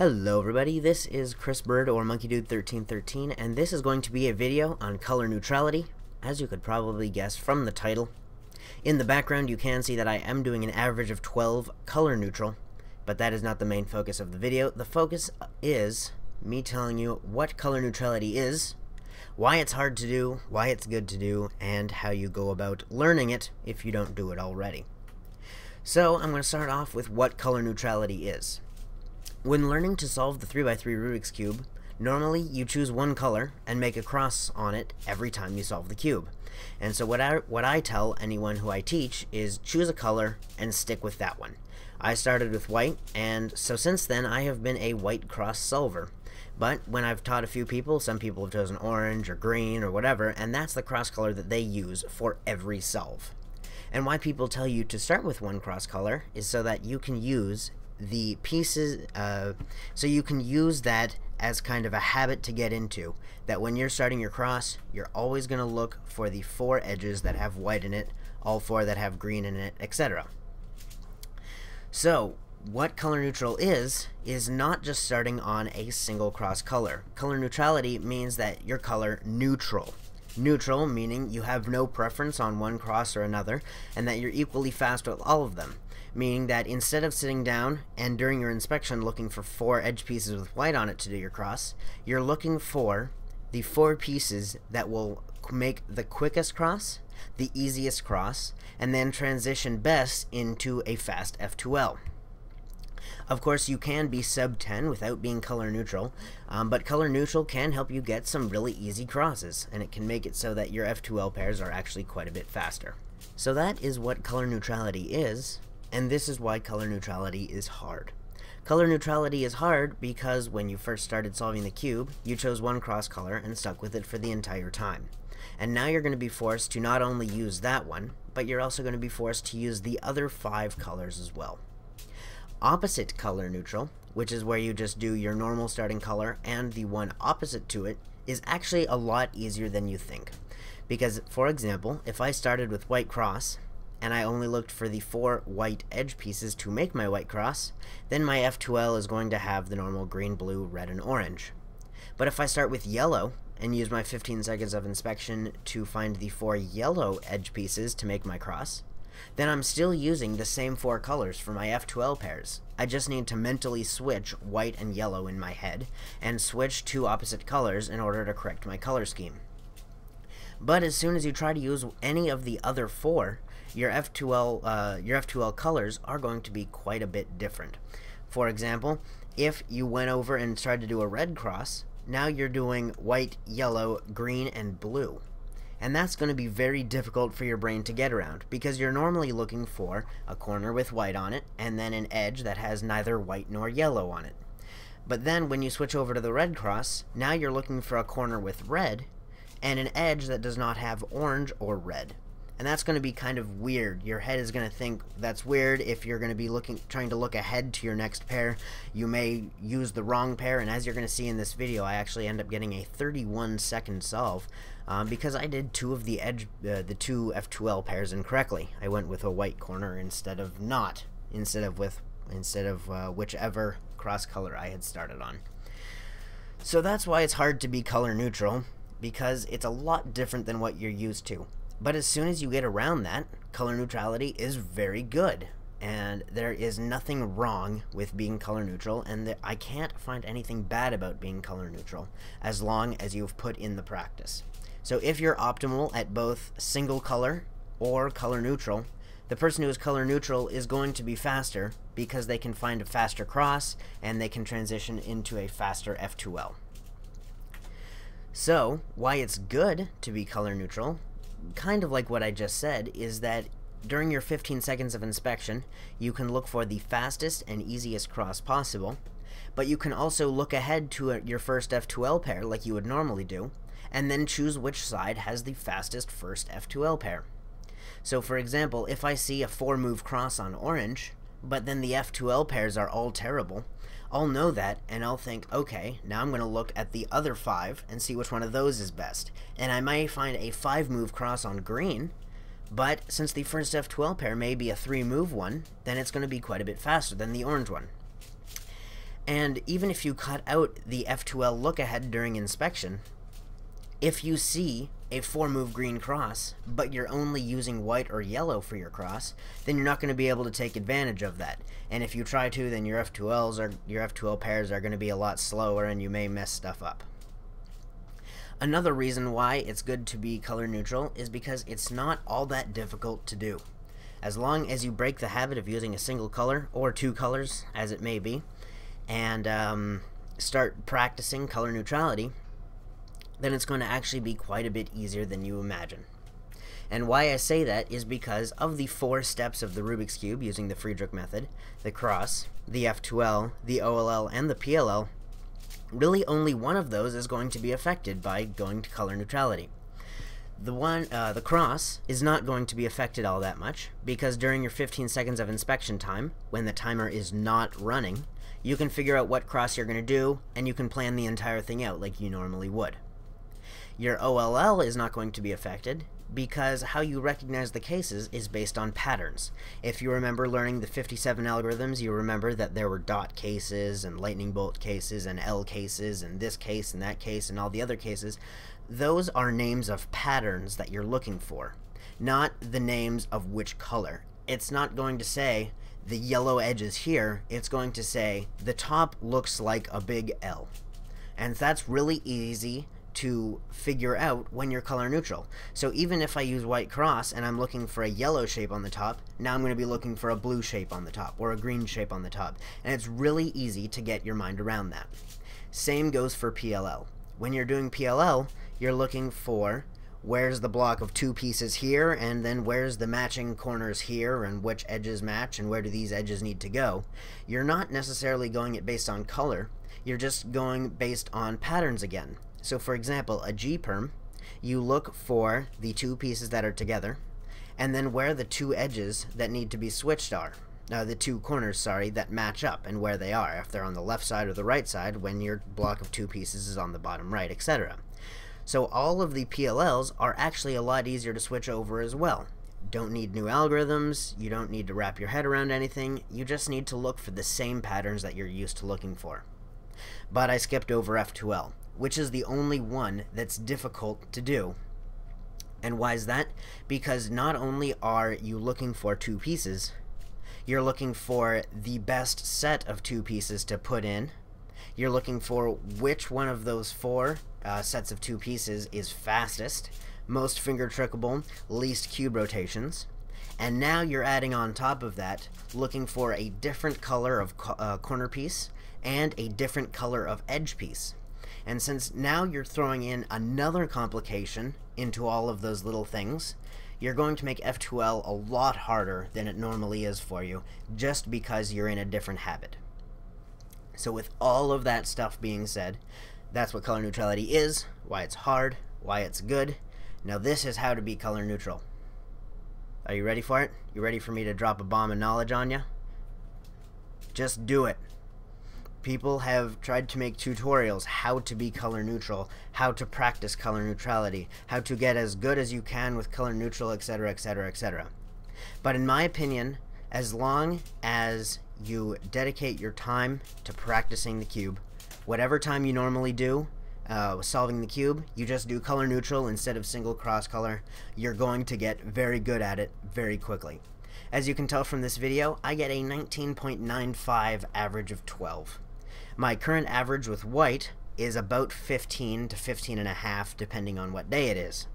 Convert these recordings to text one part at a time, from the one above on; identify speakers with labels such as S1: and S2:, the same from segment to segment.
S1: Hello everybody, this is Chris Bird or MonkeyDude1313 and this is going to be a video on color neutrality, as you could probably guess from the title. In the background you can see that I am doing an average of 12 color neutral, but that is not the main focus of the video. The focus is me telling you what color neutrality is, why it's hard to do, why it's good to do, and how you go about learning it if you don't do it already. So I'm going to start off with what color neutrality is. When learning to solve the 3x3 Rubik's Cube, normally you choose one color and make a cross on it every time you solve the cube. And so what I tell anyone who I teach is choose a color and stick with that one. I started with white, and so since then I have been a white cross solver. But when I've taught a few people, some people have chosen orange or green or whatever, and that's the cross color that they use for every solve. And why people tell you to start with one cross color is so that you can use the pieces, so you can use that as kind of a habit to get into, that when you're starting your cross, you're always going to look for the 4 edges that have white in it, all 4 that have green in it, etc. So what color neutral is not just starting on a single cross color. Color neutrality means that your color neutral. Neutral meaning you have no preference on one cross or another, and that you're equally fast with all of them. Meaning that instead of sitting down and during your inspection looking for 4 edge pieces with white on it to do your cross, you're looking for the 4 pieces that will make the quickest cross, the easiest cross, and then transition best into a fast F2L. Of course, you can be sub 10 without being color neutral, but color neutral can help you get some really easy crosses, and it can make it so that your F2L pairs are actually quite a bit faster. So that is what color neutrality is. And this is why color neutrality is hard. Color neutrality is hard because when you first started solving the cube, you chose one cross color and stuck with it for the entire time. And now you're going to be forced to not only use that one, but you're also going to be forced to use the other 5 colors as well. Opposite color neutral, which is where you just do your normal starting color and the one opposite to it, is actually a lot easier than you think. Because, for example, if I started with white cross, and I only looked for the 4 white edge pieces to make my white cross, then my F2L is going to have the normal green, blue, red, and orange. But if I start with yellow and use my 15 seconds of inspection to find the 4 yellow edge pieces to make my cross, then I'm still using the same 4 colors for my F2L pairs. I just need to mentally switch white and yellow in my head and switch 2 opposite colors in order to correct my color scheme. But as soon as you try to use any of the other 4, your F2L colors are going to be quite a bit different. For example, if you went over and tried to do a red cross, now you're doing white, yellow, green, and blue. And that's going to be very difficult for your brain to get around, because you're normally looking for a corner with white on it, and then an edge that has neither white nor yellow on it. But then when you switch over to the red cross, now you're looking for a corner with red, and an edge that does not have orange or red. And that's going to be kind of weird. Your head is going to think that's weird. If you're going to be trying to look ahead to your next pair, you may use the wrong pair, and as you're going to see in this video, I actually end up getting a 31-second solve because I did 2 of the 2 F2L pairs incorrectly. I went with a white corner instead of whichever cross color I had started on. So that's why it's hard to be color neutral, because it's a lot different than what you're used to. But as soon as you get around that, color neutrality is very good, and there is nothing wrong with being color neutral, and I can't find anything bad about being color neutral as long as you've put in the practice. So if you're optimal at both single color or color neutral, the person who is color neutral is going to be faster because they can find a faster cross and they can transition into a faster F2L. So why it's good to be color neutral, kind of like what I just said, is that during your 15 seconds of inspection, you can look for the fastest and easiest cross possible, but you can also look ahead to your first F2L pair like you would normally do, and then choose which side has the fastest first F2L pair. So for example, if I see a 4-move cross on orange, but then the F2L pairs are all terrible, I'll know that, and I'll think, okay, now I'm going to look at the other 5 and see which one of those is best. And I might find a 5-move cross on green, but since the first F2L pair may be a 3-move one, then it's going to be quite a bit faster than the orange one. And even if you cut out the F2L look ahead during inspection, if you see a 4-move green cross, but you're only using white or yellow for your cross, then you're not going to be able to take advantage of that. And if you try to, then your F2L pairs are going to be a lot slower and you may mess stuff up. Another reason why it's good to be color neutral is because it's not all that difficult to do. As long as you break the habit of using a single color, or 2 colors, as it may be, and start practicing color neutrality, then it's going to actually be quite a bit easier than you imagine. And why I say that is because of the 4 steps of the Rubik's Cube using the Friedrich method, the cross, the F2L, the OLL, and the PLL, really only one of those is going to be affected by going to color neutrality. The cross is not going to be affected all that much, because during your 15 seconds of inspection time, when the timer is not running, you can figure out what cross you're going to do, and you can plan the entire thing out like you normally would. Your OLL is not going to be affected, because how you recognize the cases is based on patterns. If you remember learning the 57 algorithms, you remember that there were dot cases and lightning bolt cases and L cases and this case and that case and all the other cases. Those are names of patterns that you're looking for, not the names of which color. It's not going to say the yellow edge is here, it's going to say the top looks like a big L. And that's really easy to figure out when you're color neutral. So even if I use white cross and I'm looking for a yellow shape on the top, now I'm going to be looking for a blue shape on the top or a green shape on the top. And it's really easy to get your mind around that. Same goes for PLL. When you're doing PLL, you're looking for where's the block of 2 pieces here, and then where's the matching corners here, and which edges match, and where do these edges need to go. You're not necessarily going it based on color, you're just going based on patterns again. So for example, a G-perm, you look for the 2 pieces that are together, and then where the 2 edges that need to be switched are. The 2 corners, sorry, that match up and where they are, if they're on the left side or the right side when your block of 2 pieces is on the bottom right, etc. So all of the PLLs are actually a lot easier to switch over as well. Don't need new algorithms, you don't need to wrap your head around anything, you just need to look for the same patterns that you're used to looking for. But I skipped over F2L, which is the only one that's difficult to do. And why is that? Because not only are you looking for 2 pieces, you're looking for the best set of 2 pieces to put in. You're looking for which one of those 4 sets of 2 pieces is fastest, most finger trickable, least cube rotations. And now you're adding on top of that, looking for a different color of corner piece and a different color of edge piece. And since now you're throwing in another complication into all of those little things, you're going to make F2L a lot harder than it normally is for you, just because you're in a different habit. So with all of that stuff being said, that's what color neutrality is, why it's hard, why it's good. Now this is how to be color neutral. Are you ready for it? You ready for me to drop a bomb of knowledge on you? Just do it. People have tried to make tutorials how to be color neutral, how to practice color neutrality, how to get as good as you can with color neutral, etc., etc., etc. But in my opinion, as long as you dedicate your time to practicing the cube, whatever time you normally do solving the cube, you just do color neutral instead of single cross color, you're going to get very good at it very quickly. As you can tell from this video, I get a 19.95 average of 12. My current average with white is about 15 to 15.5 depending on what day it is.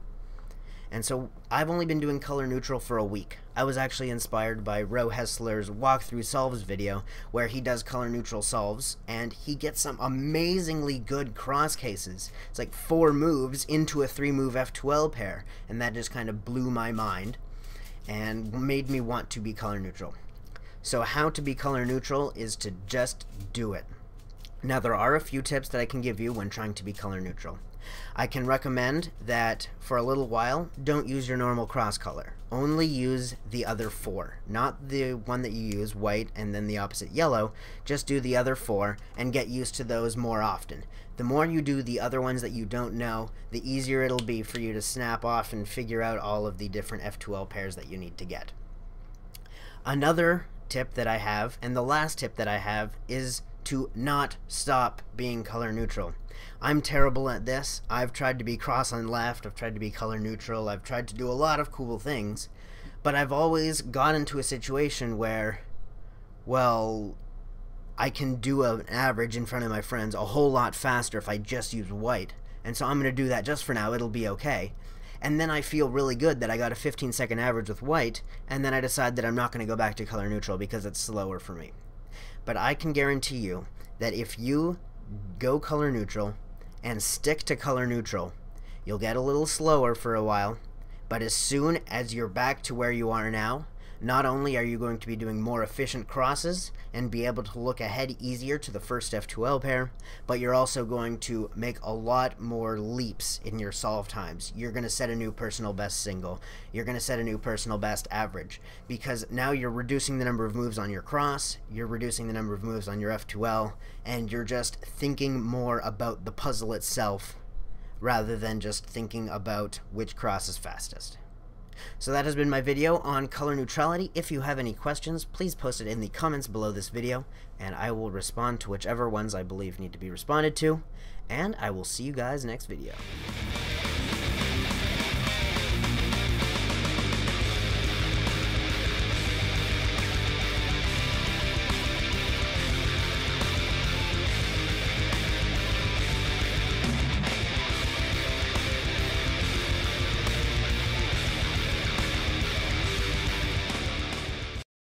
S1: And so I've only been doing color neutral for a week. I was actually inspired by Ro Hessler's walkthrough solves video where he does color neutral solves and he gets some amazingly good cross cases. It's like 4 moves into a 3-move F2L pair, and that just kind of blew my mind and made me want to be color neutral. So how to be color neutral is to just do it. Now there are a few tips that I can give you when trying to be color neutral. I can recommend that for a little while, don't use your normal cross color. Only use the other 4, not the one that you use, white, and then the opposite yellow. Just do the other 4 and get used to those more often. The more you do the other ones that you don't know, the easier it'll be for you to snap off and figure out all of the different F2L pairs that you need to get. Another tip that I have, and the last tip that I have, is to not stop being color neutral. I'm terrible at this. I've tried to be cross on left, I've tried to be color neutral, I've tried to do a lot of cool things, but I've always gotten into a situation where, well, I can do an average in front of my friends a whole lot faster if I just use white, and so I'm going to do that just for now, it'll be okay. And then I feel really good that I got a 15-second average with white, and then I decide that I'm not going to go back to color neutral because it's slower for me. But I can guarantee you that if you go color neutral and stick to color neutral, you'll get a little slower for a while, but as soon as you're back to where you are now, not only are you going to be doing more efficient crosses and be able to look ahead easier to the first F2L pair, but you're also going to make a lot more leaps in your solve times. You're going to set a new personal best single. You're going to set a new personal best average, because now you're reducing the number of moves on your cross, you're reducing the number of moves on your F2L, and you're just thinking more about the puzzle itself rather than just thinking about which cross is fastest. So that has been my video on color neutrality. If you have any questions, please post it in the comments below this video, and I will respond to whichever ones I believe need to be responded to, and I will see you guys next video.